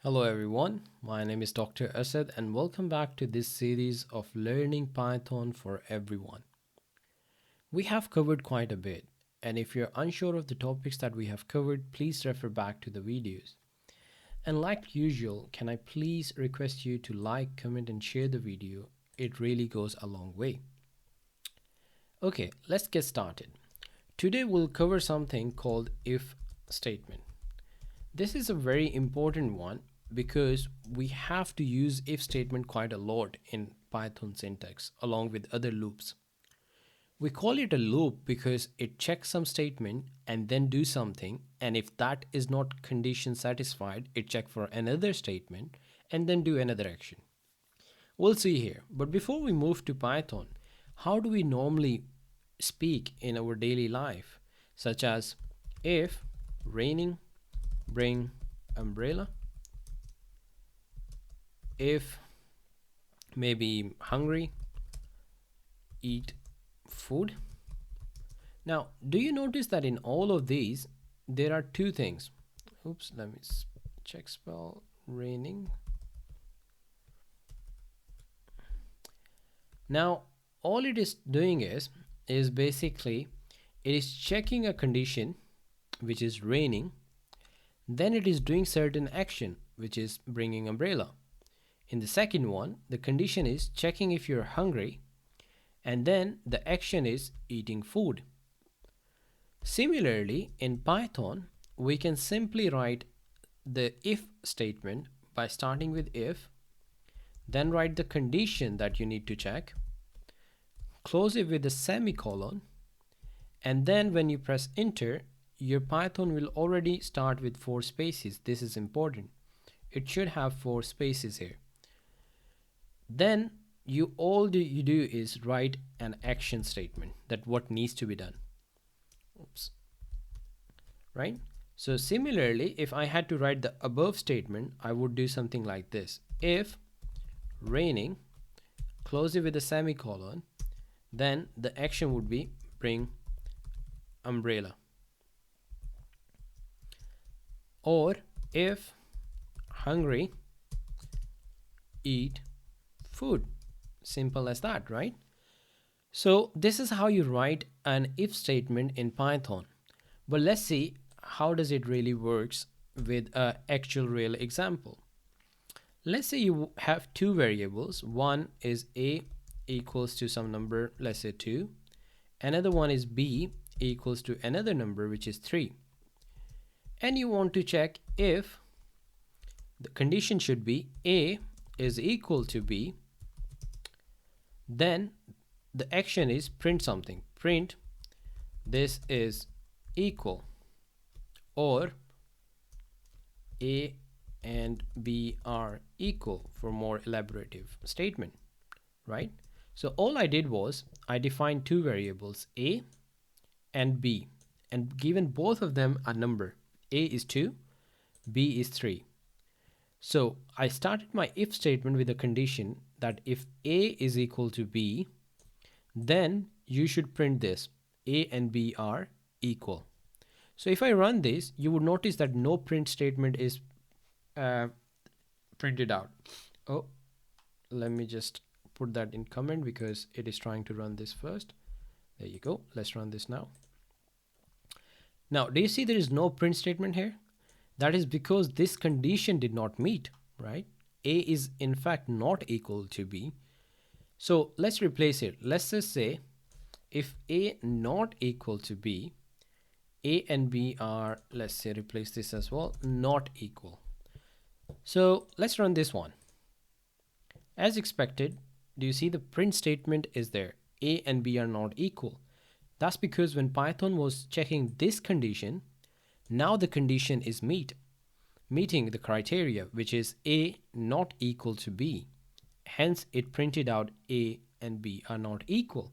Hello everyone, my name is Dr. Asad and welcome back to this series of Learning Python for Everyone. We have covered quite a bit, and if you're unsure of the topics that we have covered, please refer back to the videos. And like usual, can I please request you to like, comment and share the video? It really goes a long way. Okay, let's get started. Today we'll cover something called if statement. This is a very important one because we have to use if statement quite a lot in Python syntax along with other loops. We call it a loop because it checks some statement and then do something, and if that is not condition satisfied, it check for another statement and then do another action. We'll see here. But before we move to Python, how do we normally speak in our daily life, such as if raining, bring umbrella, if maybe hungry, eat food. Now, do you notice that in all of these, there are two things? Oops, let me check spell raining. Now, all it is doing is basically it is checking a condition which is raining, then it is doing certain action which is bringing umbrella. In the second one, the condition is checking if you're hungry, and then the action is eating food. Similarly, in Python, we can simply write the if statement by starting with if, then write the condition that you need to check, close it with a semicolon, and then when you press enter, your Python will already start with 4 spaces. This is important. It should have 4 spaces here. Then all you do is write an action statement that what needs to be done. Oops. Right? So similarly, if I had to write the above statement, I would do something like this. If raining, close it with a semicolon, then the action would be bring umbrella. Or if hungry, eat food. Simple as that, right? So this is how you write an if statement in Python. But let's see how does it really works with an actual real example. Let's say you have two variables. One is a equals to some number, let's say 2. Another one is b equals to another number which is 3. And you want to check if the condition should be a is equal to b, then the action is print something. Print this is equal, or a and b are equal for more elaborative statement, right? So all I did was I defined two variables, a and b, and given both of them a number. A is 2, b is 3. So I started my if statement with a condition that if a is equal to b, then you should print this, a and b are equal. So if I run this, you would notice that no print statement is printed out. Oh, let me just put that in comment because it is trying to run this first. There you go. Let's run this now. Now, do you see there is no print statement here? That is because this condition did not meet, right? A is in fact not equal to B. So let's replace it. Let's just say if A not equal to B, A and B are, let's say replace this as well, not equal. So let's run this one. As expected, do you see the print statement is there? A and B are not equal. That's because when Python was checking this condition, now the condition is meeting the criteria, which is A not equal to B. Hence, it printed out A and B are not equal.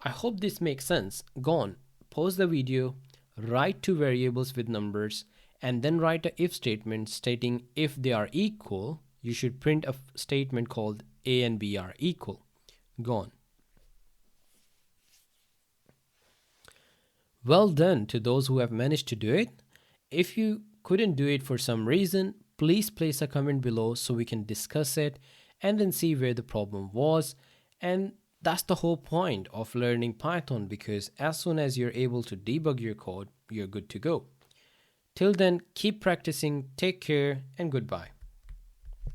I hope this makes sense. Go on, pause the video, write two variables with numbers, and then write a if statement stating if they are equal, you should print a statement called A and B are equal. Go on. Well done to those who have managed to do it. If you couldn't do it for some reason, please place a comment below so we can discuss it and then see where the problem was. And that's the whole point of learning Python, because as soon as you're able to debug your code, you're good to go. Till then, keep practicing, take care, and goodbye.